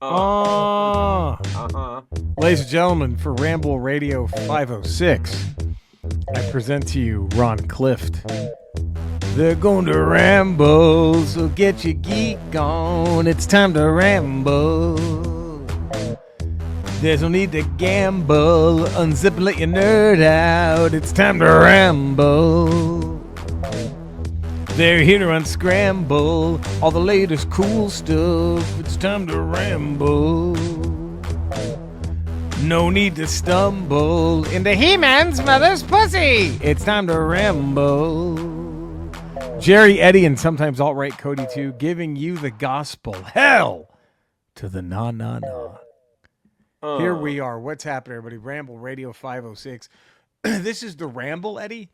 Uh-huh. Ladies and gentlemen, for Ramble Radio 506, I present to you Ron Clift. They're going to ramble, so get your geek on. It's time to ramble. There's no need to gamble. Unzip and let your nerd out. It's time to ramble. They're here to unscramble all the latest cool stuff. It's time to ramble. No need to stumble into He-Man's mother's pussy. It's time to ramble. Jerry, Eddie, and sometimes alt-right Cody too, giving you the gospel. Hell to the na-na-na. Here we are. What's happening, everybody? Ramble Radio 506. This is the Ramble, Eddie.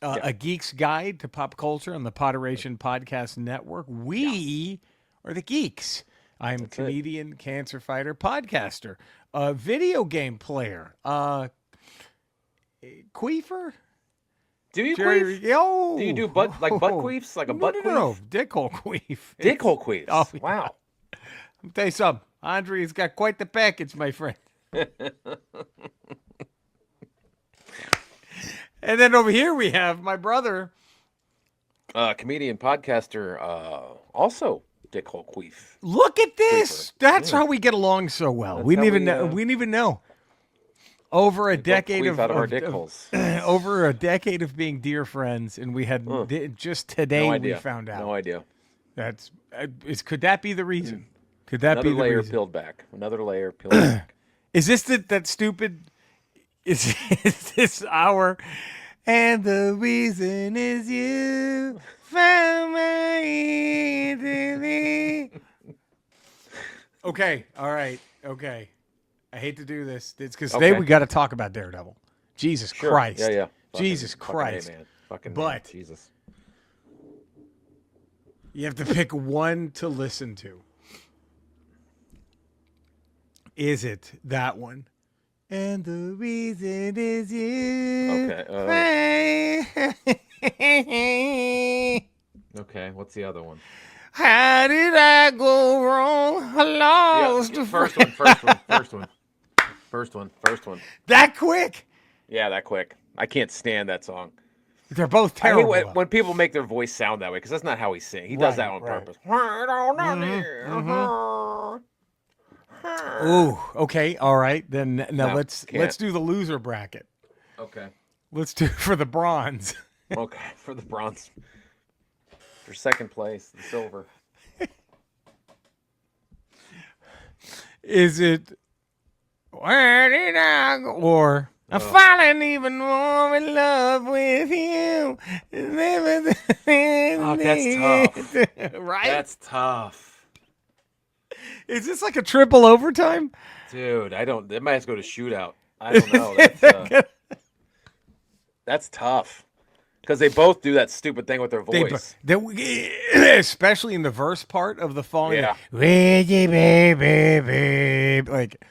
A geek's guide to pop culture on the Podderation Podcast Network. We are the geeks. I'm a comedian, cancer fighter, podcaster, video game player, queefer. Do you Jerry, queef? Yo. Do you do butt queefs? Like a butt queef? No, dickhole queef. Dickhole queefs. Oh, yeah. Wow. I'll tell you something. Andre's got quite the package, my friend. And then over here we have my brother. Comedian, podcaster, also dickhole queef. Look at this. Queefer. That's how we get along so well. We didn't even know. Over a decade of out of our dick holes. Over a decade of being dear friends, and we had just today we found out. No idea. That's could that be the reason? Could that be the layer reason? peeled back? Another layer peeled back. Is this that stupid? Is this our? And the reason is you found my enemy. Okay, all right, okay. I hate to do this. It's because today we got to talk about Daredevil. Jesus Christ. Yeah. Jesus Christ. Fucking A, man. Fucking but man. Jesus. You have to pick one to listen to. Is it that one? And the reason is you. Okay, what's the other one? How did I go wrong? I lost. First one. That quick? Yeah, that quick. I can't stand that song. They're both terrible. I hate when people make their voice sound that way because that's not how he sings. He does that on purpose. Ooh, okay, all right. Then now let's do the loser bracket. Okay. Let's do it for the bronze. Okay, for the bronze. For second place, the silver. Is it where did I go? Or I'm falling even more in love with you. Oh, that's tough. Right? That's tough. Is this like a triple overtime? Dude, it might have to go to shootout. I don't know. That's tough. Because they both do that stupid thing with their voice. Especially in the verse part of the falling. Yeah. Like,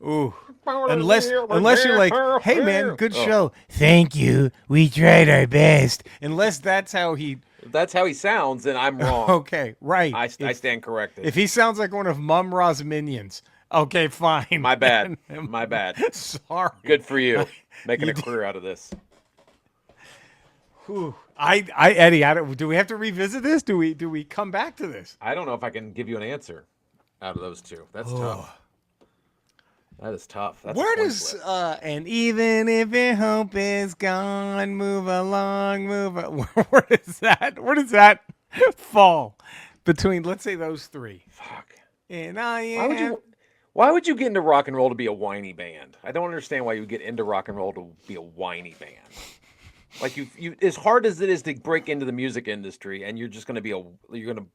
ooh. Unless you're like, hey man, good show. Thank you. We tried our best. Unless that's how he... If that's how he sounds, then I'm wrong. Okay, right. I stand corrected. If he sounds like one of Mum Ra's minions, okay, fine. My bad. My bad. Sorry. Good for you. Making a career out of this. Whew. Eddie, do we have to revisit this? Do we come back to this? I don't know if I can give you an answer out of those two. That's tough. That is tough. That's Where does and even if your hope is gone, move along, Where does that fall between? Let's say those three. Fuck. And why would you get into rock and roll to be a whiny band? I don't understand why you would get into rock and roll to be a whiny band. Like you as hard as it is to break into the music industry, and you're just going to be you're going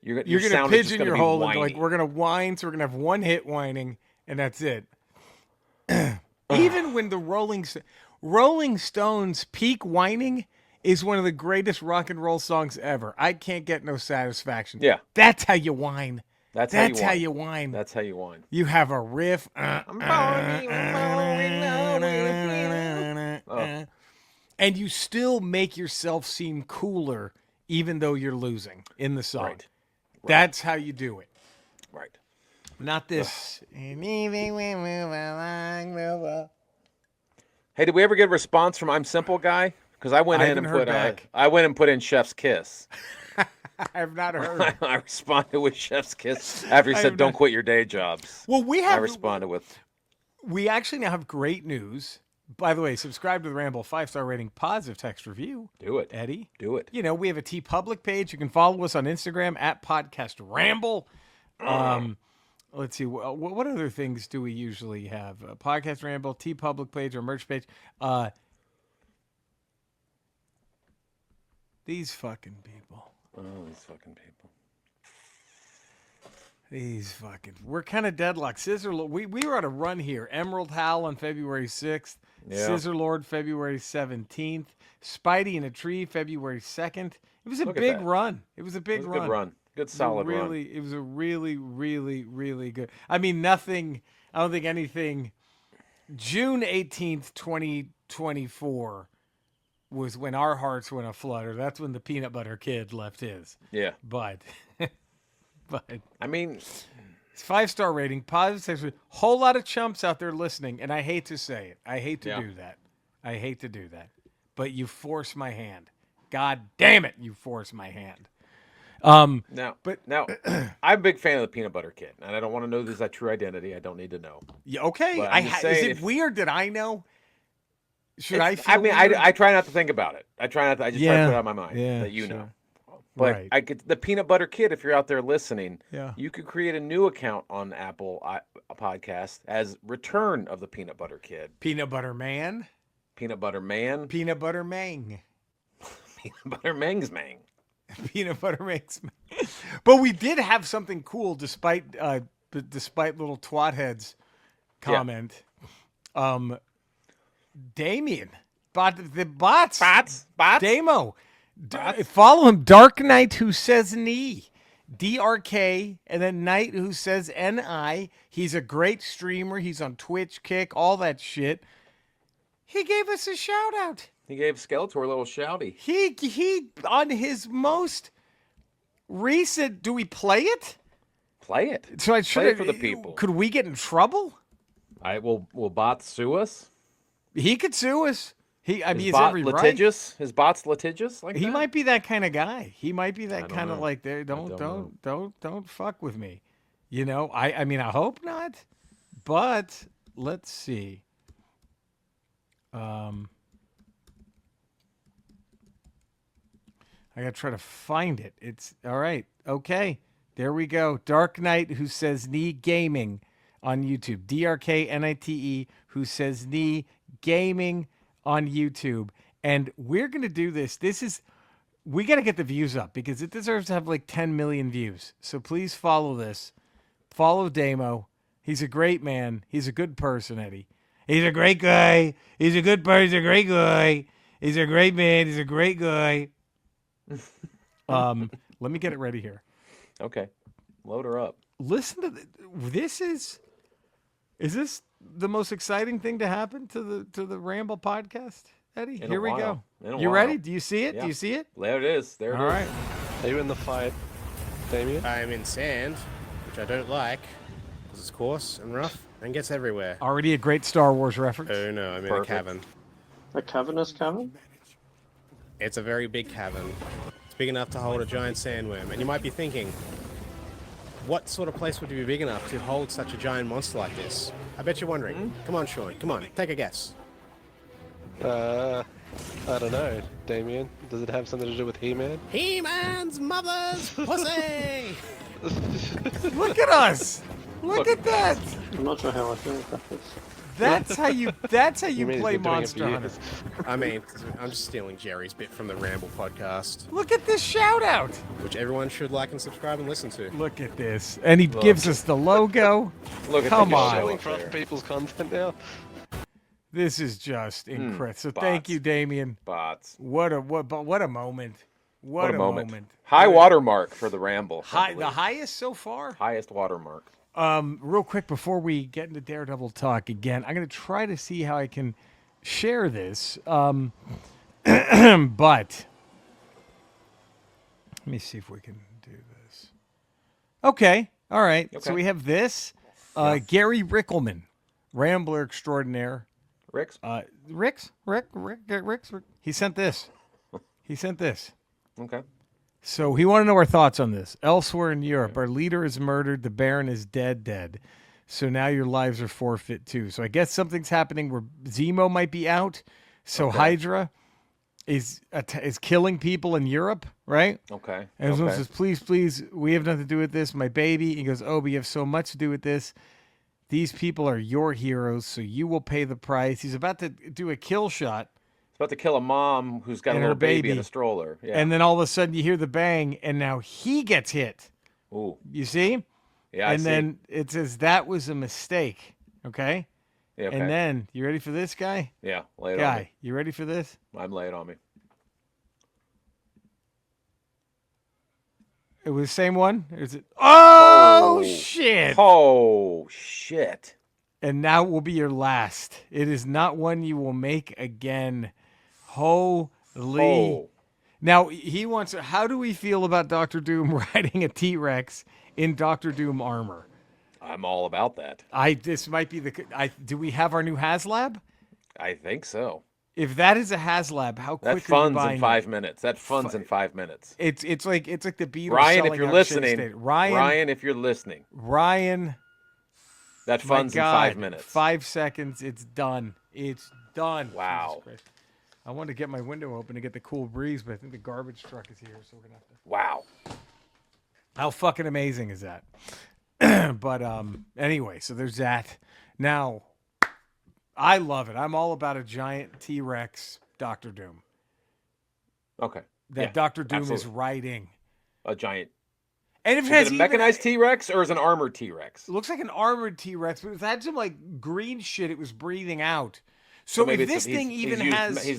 to pigeon your hole into like we're going to whine, so we're going to have one hit whining. And that's it. Even when the Rolling Stones' Peak Whining is one of the greatest rock and roll songs ever. I can't get no satisfaction. Yeah. That's how you whine. That's how you whine. That's how you whine. You have a riff. And you still make yourself seem cooler even though you're losing in the song. Right. That's how you do it. Right. Not this. Anything we move along, move up. Hey, did we ever get a response from I'm Simple Guy? Because I went I in haven't and heard put back. I went and put in Chef's Kiss. I have not heard. I responded with Chef's Kiss after he I said, have "Don't not- quit your day jobs." Well, I responded with, we actually now have great news. By the way, subscribe to the Ramble 5-star rating, positive text review. "Do it, Eddie. do it." You know, we have a T Public page. You can follow us on Instagram at Podcast Ramble. Let's see. What other things do we usually have? Podcast Ramble, T Public page, or merch page. These fucking people. Oh, these fucking people. We're kind of deadlocked. Scissor Lord, we were on a run here. Emerald Howl on February 6th. Yeah. Scissor Lord February 17th. Spidey in a Tree February 2nd. It was a Look at big that. run. It was a big It was a run. good run. Good solid run. It was a really, really, really good. I mean, nothing. I don't think anything. June 18th, 2024 was when our hearts went aflutter. That's when the Peanut Butter Kid left his. Yeah. But I mean, it's 5-star rating, positive sex. Whole lot of chumps out there listening, and I hate to say it. I hate to do that. I hate to do that. But you force my hand. God damn it, you force my hand. now, I'm a big fan of the Peanut Butter Kid, and I don't want to know this is that true identity. I don't need to know. Yeah, okay. But I'm just Is saying it weird that I know? Should It's- I feel I mean, weird? I try not to think about it. I try not. I just try to put it out of my mind Yeah, that you sure. know. But Right. I could the Peanut Butter Kid. If you're out there listening, Yeah. you could create a new account on Apple Podcast as Return of the Peanut Butter Kid, Peanut Butter Man, Peanut Butter Man, Peanut Butter Mang. Peanut Butter Mangs Mang. Peanut Butter Mangs. But we did have something cool despite little twat heads comment. Damien. The bots. Bots. Damo. Follow him. Dark Knight who says knee. DRK and then Knight who says NI. He's a great streamer. He's on Twitch, Kick, all that shit. He gave us a shout out. He gave Skeletor a little shouty. He on his most recent. Do we play it? Play it. So I Play it for the people. Could we get in trouble? Will bots sue us? He could sue us. I mean, Is he's bot every right. litigious? His bot's litigious like He that? might be that kind of guy. He might be that don't kind of know. like there. don't know. Don't fuck with me. You know. I mean, I hope not. But let's see. I gotta try to find it. It's all right. Okay, there we go. Dark Knight who says knee gaming on YouTube. DRKNITE who says knee gaming on YouTube. And we're gonna do this. We gotta get the views up because it deserves to have like 10 million views. So please follow this. Follow Damo. He's a great man. He's a good person, Eddie. He's a great guy. He's a good person. He's a great guy. He's a great man. He's a great guy. Let me get it ready here. Okay. Load her up. Listen to this. Is this the most exciting thing to happen to the Ramble podcast, Eddie? In a Here we while. go. In a You while. ready? Do you see it? Yeah. Do you see it? There it is. There it is. All right. Are you in the fight, Damien? I'm in sand, which I don't like, because it's coarse and rough and gets everywhere. Already a great Star Wars reference. Oh no, I'm in Perfect. a cavern. A cavernous cavern? It's a very big cavern. It's big enough to hold a giant sandworm. And you might be thinking, what sort of place would be big enough to hold such a giant monster like this? I bet you're wondering. Come on, Sean. Come on, take a guess. I don't know, Damien. Does it have something to do with He-Man? He-Man's mother's pussy! Look at us. Look at that. I'm not sure how I feel about this. That's how you He-Man's play been doing it for Monster Hunter. years. I mean, I'm just stealing Jerry's bit from the Ramble podcast, Look at this shout out. which everyone should like and subscribe and listen to. Look at this. And he gives us the logo. Look at Come the on. show Stealing up for other there. people's content now. This is just incredible. So bots. thank you, Damien. Bots. What a moment. What a moment. High watermark for the Ramble. I The believe. highest so far. Highest watermark. Real quick before we get into Daredevil talk again, I'm going to try to see how I can share this. But let me see if we can do this. Okay. All right. So Okay. we have this. Gary Rickelman, Rambler extraordinaire. Ricks? Rick. He sent this. Okay. So he wanted to know our thoughts on this. Elsewhere in Europe, our leader is murdered. The Baron is dead. So now your lives are forfeit too. So I guess something's happening where Zemo might be out. So Okay. Hydra is killing people in Europe, right? Okay. And someone Okay. says, please, we have nothing to do with this. My baby. He goes, oh, but you have so much to do with this. These people are your heroes, so you will pay the price. He's about to do a kill shot. He's about to kill a mom who's got And a little her baby. in a stroller. Yeah. And then all of a sudden you hear the bang, and now he gets hit. Ooh. You see? Yeah, And then it says that was a mistake. Okay? Yeah, okay. And then, you ready for this, guy? Yeah, lay it on me. You ready for this? I'm laying on me. It was the same one? Or is it? Oh, Oh. shit. Oh, shit. And now will be your last. It is not one you will make again. Holy. Oh. Now, he wants, how do we feel about Dr. Doom riding a T-Rex in Dr. Doom armor? I'm all about that. This might be do we have our new HasLab? I think so. If that is a HasLab, how quick That are you funds buying in it? 5 minutes. That funds in 5 minutes. It's like the Beatles. Ryan, if selling you're out Shea listening, State. Ryan, if you're listening, that my funds in God, 5 minutes. 5 seconds, it's done. It's done. Wow. Jesus Christ. I wanted to get my window open to get the cool breeze, but I think the garbage truck is here, so we're gonna have to. Wow. How fucking amazing is that? But anyway, so there's that. Now, I love it. I'm all about a giant T-Rex Doctor Doom. Okay. That Yeah, Doctor Doom is absolutely. riding. A giant. And if it Is has it a even, mechanized T-Rex or is it an armored T-Rex? it looks like an armored T-Rex, but it had some like green shit it was breathing out. So maybe if this thing even has, he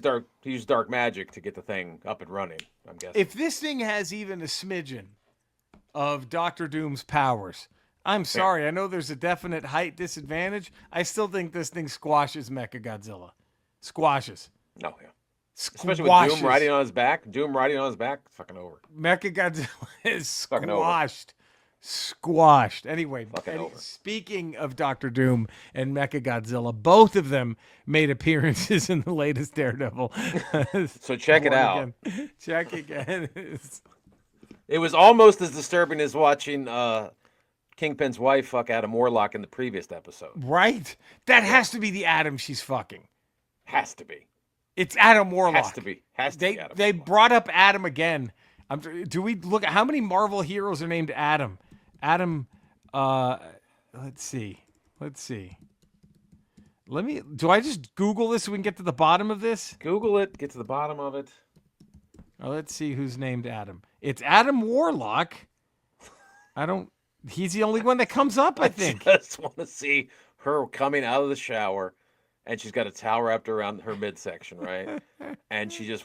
used dark magic to get the thing up and running, I'm guessing. if this thing has even a smidgen of Doctor Doom's powers, I'm sorry. I know there's a definite height disadvantage. I still think this thing squashes Mechagodzilla. Squashes. No, yeah. Squashes. Especially with Doom riding on his back. Doom riding on his back, it's fucking over. Mechagodzilla is Fucking over. squashed. Anyway, Fucking over. speaking of Doctor Doom and Mechagodzilla, both of them made appearances in the latest Daredevil. So check it out. Again. Check again. It was almost as disturbing as watching Kingpin's wife fuck Adam Warlock in the previous episode. Right? That has to be the Adam she's fucking. Has to be. It's Adam Warlock. Has to be. Has to be Adam They Warlock. brought up Adam again. Do we look at how many Marvel heroes are named Adam? Adam, let's see. Do I just Google this so we can get to the bottom of this? Google it. Get to the bottom of it. Let's see who's named Adam. It's Adam Warlock. He's the only one that comes up, I think. I just want to see her coming out of the shower, and she's got a towel wrapped around her midsection, right? And she's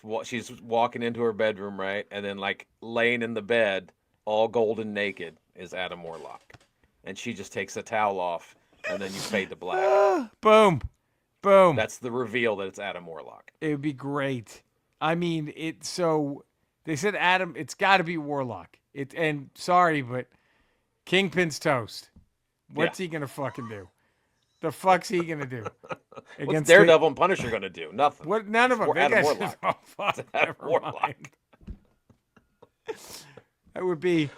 walking into her bedroom, right? And then like laying in the bed, all golden naked, is Adam Warlock, and she just takes the towel off, and then you fade to black. Boom. That's the reveal that it's Adam Warlock. It would be great. I mean, so they said Adam. It's got to be Warlock. And sorry, but Kingpin's toast. What's he gonna fucking do? The fuck's he gonna do? What's Daredevil and Punisher gonna do? Nothing. What? None of them. It's Adam They guys- Warlock. Oh, fuck, It's Adam never Warlock. mind. That would be.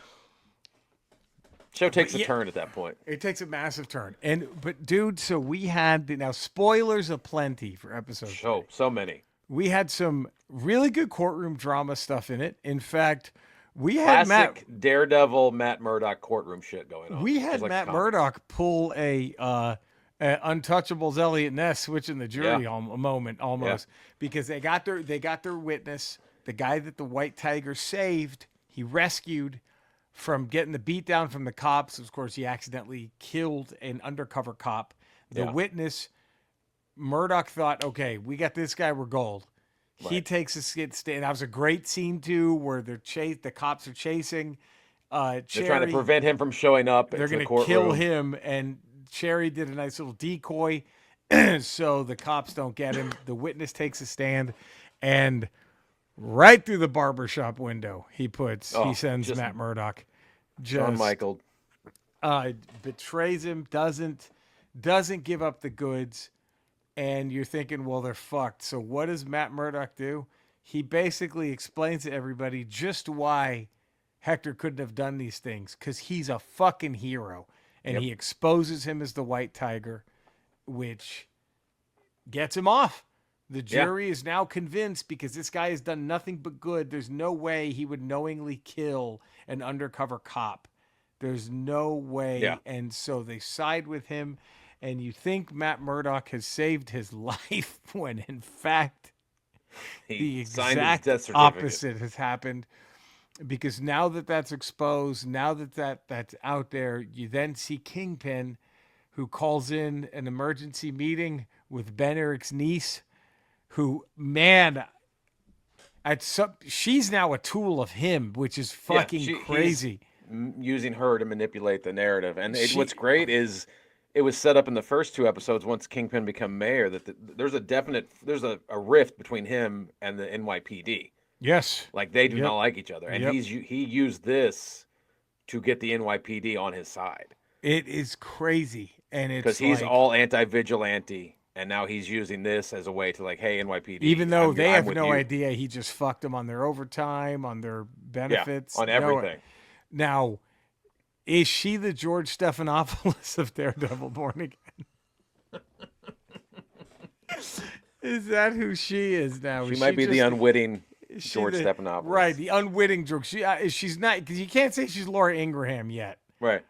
Show takes a Yeah. turn at that point. It takes a massive turn. But dude, so we had now spoilers aplenty for episode. So many. We had some really good courtroom drama stuff in it. In fact, we had Classic Daredevil, Matt Murdock courtroom shit going on. We had Just like Matt the comics. Murdock pull a Untouchables Elliot Ness switching the jury Yeah. a moment almost because they got their witness, the guy that the White Tiger saved. He rescued from getting the beat down from the cops. Of course, he accidentally killed an undercover cop. The Yeah. witness, Murdoch thought, okay, we got this guy, we're gold. He Right. takes a skid stand. That was a great scene too, where the cops are chasing. They're trying to Cherry. prevent him from showing up. They're going going to to kill him, and Cherry did a nice little decoy so the cops don't get him. The witness takes a stand, and right through the barbershop window, he sends just Matt Murdock. Shawn Just Michael. betrays him, doesn't give up the goods, and you're thinking, well, they're fucked. So what does Matt Murdock do? He basically explains to everybody just why Hector couldn't have done these things, because he's a fucking hero, and he exposes him as the White Tiger, which gets him off. The jury is now convinced because this guy has done nothing but good. There's no way he would knowingly kill an undercover cop. There's no way. Yeah. And so they side with him, and you think Matt Murdock has saved his life when in fact the signed his exact death certificate. opposite has happened. Because now that that's exposed, now that that's out there, you then see Kingpin, who calls in an emergency meeting with Ben Erick's niece, who, man, she's now a tool of him, which is fucking crazy. He's using her to manipulate the narrative. And what's great is it was set up in the first 2 episodes once Kingpin became mayor that there's a rift between him and the NYPD. Yes. Like they do not like each other. And he used this to get the NYPD on his side. It is crazy. And it's because he's all anti-vigilante. And now he's using this as a way to like, hey, NYPD. Even though they have no idea, he just fucked them on their overtime, on their benefits. On everything. Now, is she the George Stephanopoulos of Daredevil Born Again? Is that who she is now? She might be the unwitting George Stephanopoulos. Right, the unwitting George. She's not, because you can't say she's Laura Ingraham yet. Right.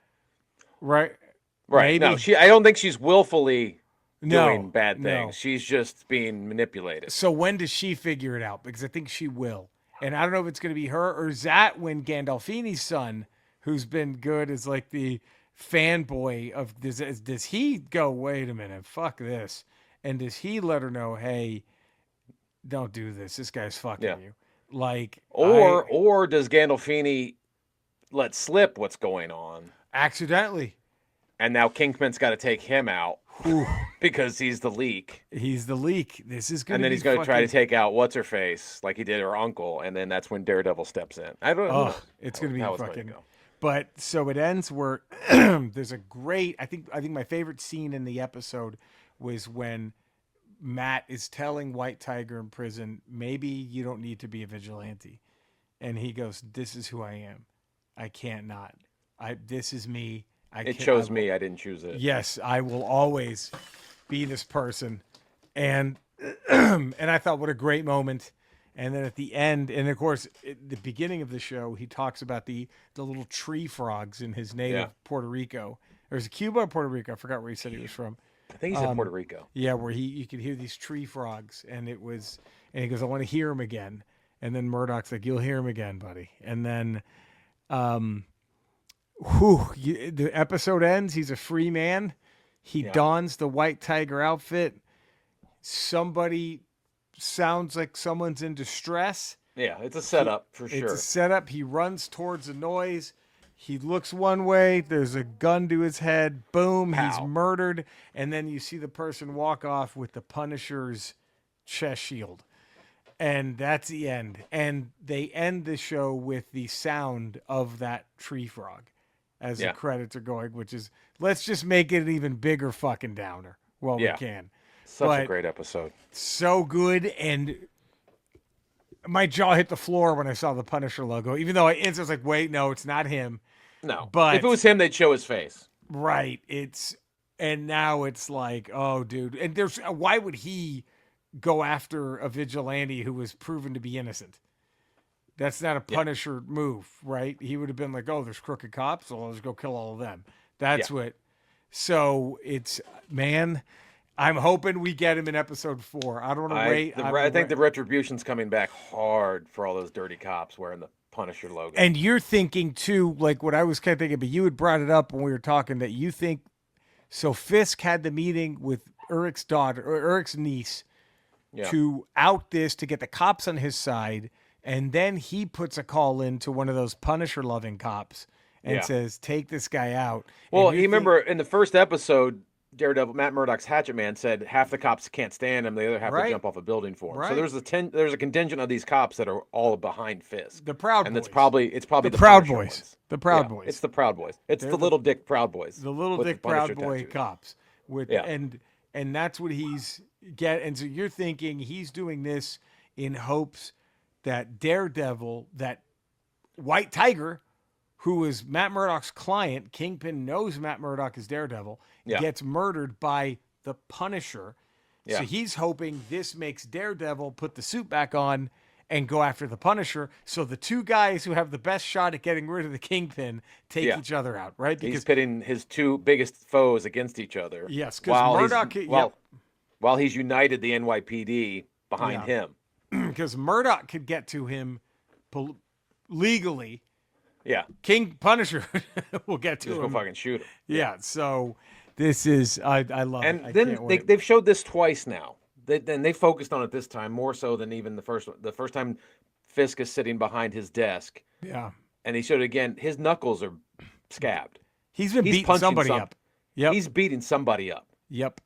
Maybe. No, I don't think she's willfully doing bad things. No. She's just being manipulated. So when does she figure it out? Because I think she will. And I don't know if it's going to be her, or is that when Gandolfini's son, who's been good, is like the fanboy of this? Does he go, wait a minute, fuck this? And does he let her know, hey, don't do this. This guy's fucking you. Like, or does Gandolfini let slip what's going on accidentally? And now Kingpin's got to take him out because he's the leak. He's the leak. This is going to And then he's going to try to take out what's-her-face like he did her uncle, and then that's when Daredevil steps in. I don't know. It's going to be fucking... But so it ends where there's a great... I think my favorite scene in the episode was when Matt is telling White Tiger in prison, maybe you don't need to be a vigilante. And he goes, this is who I am. I can't not. This is me. It chose me. I didn't choose it. Yes, I will always be this person. And and I thought, what a great moment. And then at the end, and of course, at the beginning of the show, he talks about the little tree frogs in his native Puerto Rico. Or is it Cuba or Puerto Rico? I forgot where he said he was from. I think he's in Puerto Rico. Yeah, where you could hear these tree frogs. And he goes, I want to hear him again. And then Murdoch's like, you'll hear him again, buddy. And then... the episode ends. He's a free man. He dons the White Tiger outfit. Somebody sounds like someone's in distress. Yeah, it's a setup for sure. It's a setup. He runs towards the noise. He looks one way. There's a gun to his head. Boom. Pow. He's murdered. And then you see the person walk off with the Punisher's chest shield. And that's the end. And they end the show with the sound of that tree frog as the credits are going, which is, let's just make it an even bigger fucking downer while we can. Such a great episode. So good. And my jaw hit the floor when I saw the Punisher logo, even though I instantly was like, wait, no, it's not him. No. But if it was him, they'd show his face. Right. And now it's like, oh, dude. And why would he go after a vigilante who was proven to be innocent? That's not a Punisher move, right? He would have been like, oh, there's crooked cops, so I'll just go kill all of them. That's what. So it's, man, I'm hoping we get him in episode 4. I don't want to wait. I think the retribution's coming back hard for all those dirty cops wearing the Punisher logo. And you're thinking too, like what I was kind of thinking, but you had brought it up when we were talking that you think, so Fisk had the meeting with Eric's daughter or Eric's niece to out this, to get the cops on his side. And then he puts a call in to one of those Punisher-loving cops and says, take this guy out. Well, you remember in the first episode, Daredevil, Matt Murdock's Hatchet Man said half the cops can't stand him, the other half Right. to jump off a building for him. Right. So there's a contingent of these cops that are all behind Fisk. The Proud and Boys. it's probably The the Proud Punisher Boys. ones. The Proud Yeah, Boys. It's the Proud Boys. It's They're the little Dick Proud Boys. The little with Dick the Proud Punisher Boy tattoos. cops with Yeah. and that's what he's and so you're thinking he's doing this in hopes that Daredevil, that White Tiger, who is Matt Murdock's client, Kingpin knows Matt Murdock is Daredevil, Yeah. gets murdered by the Punisher. Yeah. So he's hoping this makes Daredevil put the suit back on and go after the Punisher. So the two guys who have the best shot at getting rid of the Kingpin take Yeah. each other out, right? He's pitting his two biggest foes against each other. Yes, because Murdock. While he's united the NYPD behind him. Because Murdoch could get to him legally. Yeah. King Punisher will get to Just him. go fucking shoot him. Yeah. So this is I love it. And I then can't wait. they've showed this twice now. They focused on it this time more so than even the first one. The first time Fisk is sitting behind his desk. Yeah. And he showed it again. His knuckles are scabbed. He's been beating punching somebody up. Yep. He's beating somebody up. Yep.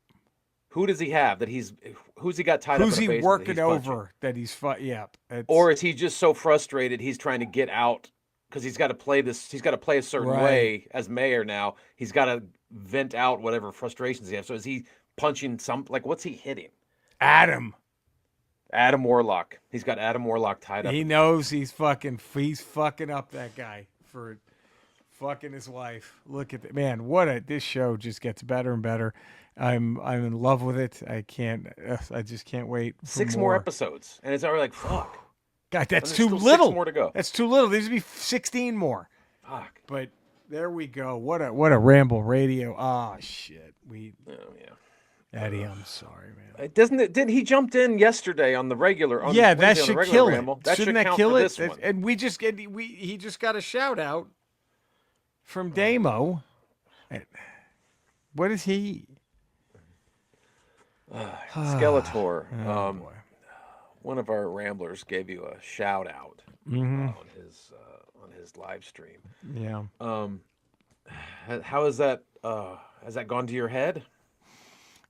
Who does he have that who's he got tied Who's up in a he basement working that he's punching? over that he's Yep. Or is he just so frustrated he's trying to get out because he's got to play this? He's got to play a certain Right. way as mayor now. He's got to vent out whatever frustrations he has. So is he punching what's he hitting? Adam Warlock. He's got Adam Warlock tied up. He knows he's fucking up that guy for fucking his wife. Look at that, man. This show just gets better and better. I'm in love with it. I just can't wait for 6 more episodes, and it's already like fuck. God, that's And too there's still little. 6 more to go. That's too little. There should be 16 more. Fuck. But there we go. What a Ramble Radio. Oh shit. Oh yeah. Eddie, I'm sorry, man. Didn't he jumped in yesterday on the regular? On Yeah, Wednesday that on the should regular kill Ramble. it. That Shouldn't should that count kill for it? this one. And he just got a shout out from Damo. What is he? Skeletor. Boy. One of our Ramblers gave you a shout out on his live stream. Yeah. How is that? Has that gone to your head?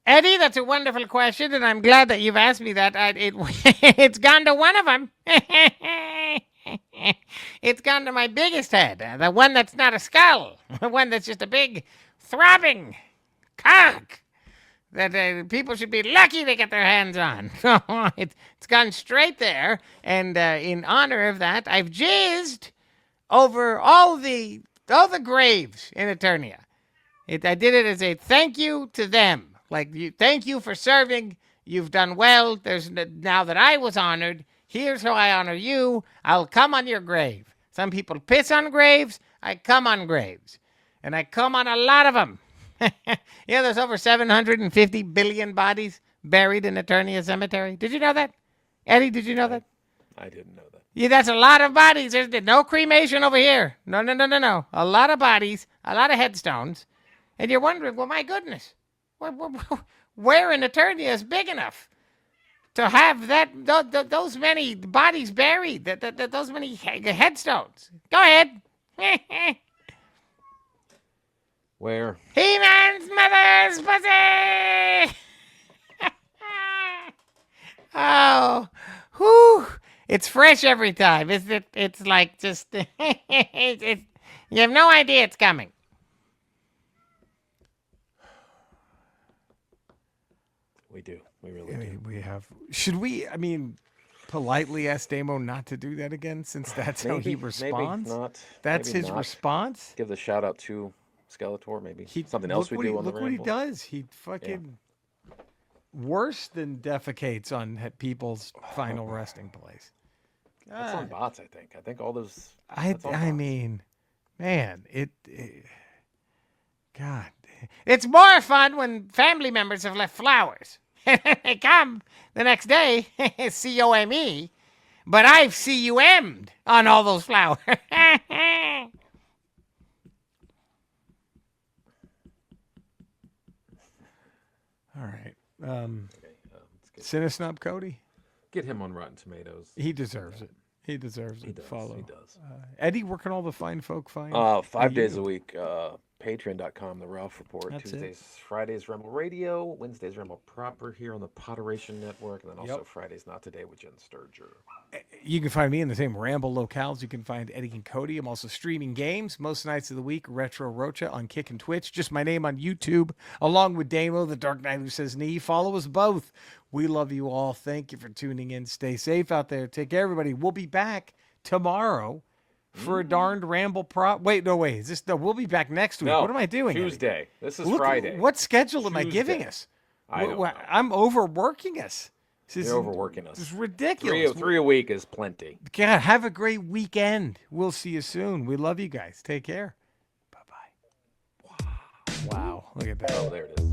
Eddie, that's a wonderful question, and I'm glad that you've asked me that. It's gone to one of them. It's gone to my biggest head, the one that's not a skull, the one that's just a big, throbbing cock that people should be lucky to get their hands on. It's gone straight there, and in honor of that, I've jizzed over all the graves in Eternia. I did it as a thank you to them. Thank you for serving. You've done well. Now that I was honored, here's how I honor you. I'll come on your grave. Some people piss on graves. I come on graves. And I come on a lot of them. There's over 750 billion bodies buried in Eternia Cemetery. Did you know that? Eddie, did you know that? I didn't know that. Yeah, that's a lot of bodies. There's no cremation over here. No. A lot of bodies, a lot of headstones. And you're wondering, well, my goodness, where in Eternia is big enough to have those many bodies buried, those many headstones? Go ahead. Where? He-Man's mother's pussy! Oh, whew. It's fresh every time, isn't it? It's like just, you have no idea it's coming. We do. We really do. We have. Should we? I mean, politely ask Damo not to do that again, since that's how he responds. Maybe not. That's Maybe his not. response. Give the shout out to Skeletor. Maybe something else we do on the Look what he Ramble. does. He fucking worse than defecates on people's final resting place. That's on bots, I think. I think all those. I that's on bots. mean, man, God. It's more fun when family members have left flowers. They come the next day, C-O-M-E, but I've C-U-M'd on all those flowers. All right. Cinesnub Cody? Get him on Rotten Tomatoes. He deserves it. He deserves it. He does. Follow. He does. Eddie, where can all the fine folk find? 5 you? days a week. Patreon.com, The Ralph Report. That's Tuesdays, Fridays, Ramble Radio. Wednesdays, Ramble Proper here on the Potteration Network. And then also Fridays, Not Today with Jen Sturger. You can find me in the same Ramble locales. You can find Eddie and Cody. I'm also streaming games most nights of the week. Retro Rocha on Kick and Twitch. Just my name on YouTube, along with Damo, the Dark Knight Who Says Knee. Follow us both. We love you all. Thank you for tuning in. Stay safe out there. Take care, everybody. We'll be back tomorrow for a darned Ramble Wait. Is this? No, we'll be back next week. No, what am I doing? Tuesday. Eddie? This is Friday. What schedule am I Tuesday. giving us? I don't know. I'm overworking us. You're overworking us. This is ridiculous. Three a week is plenty. God, have a great weekend. We'll see you soon. We love you guys. Take care. Bye-bye. Wow. Look at that. Oh, there it is.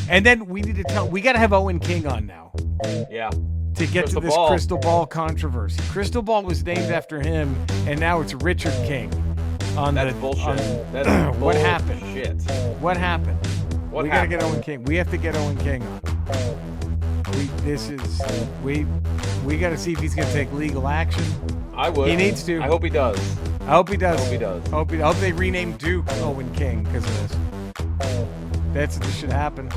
And then we need to we got to have Owen King on now Yeah. to get Crystal to this ball. crystal ball controversy. Crystal Ball was named after him, and now it's Richard King. That's bullshit. That's What bullshit. happened? What happened? What we happened? gotta get Owen King. We have to get Owen King on. We got to see if he's gonna take legal action. I would. He needs to. I hope he does. I hope he does. I hope he does. I hope they rename Duke Owen King because of this. That's what should happen.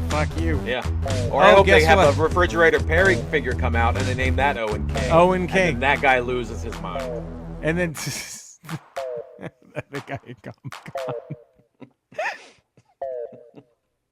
Fuck you. Yeah. Or I hope they guess have what? a Refrigerator Perry figure come out and they name that Owen King. Owen King. And then that guy loses his mind. And then the guy gone.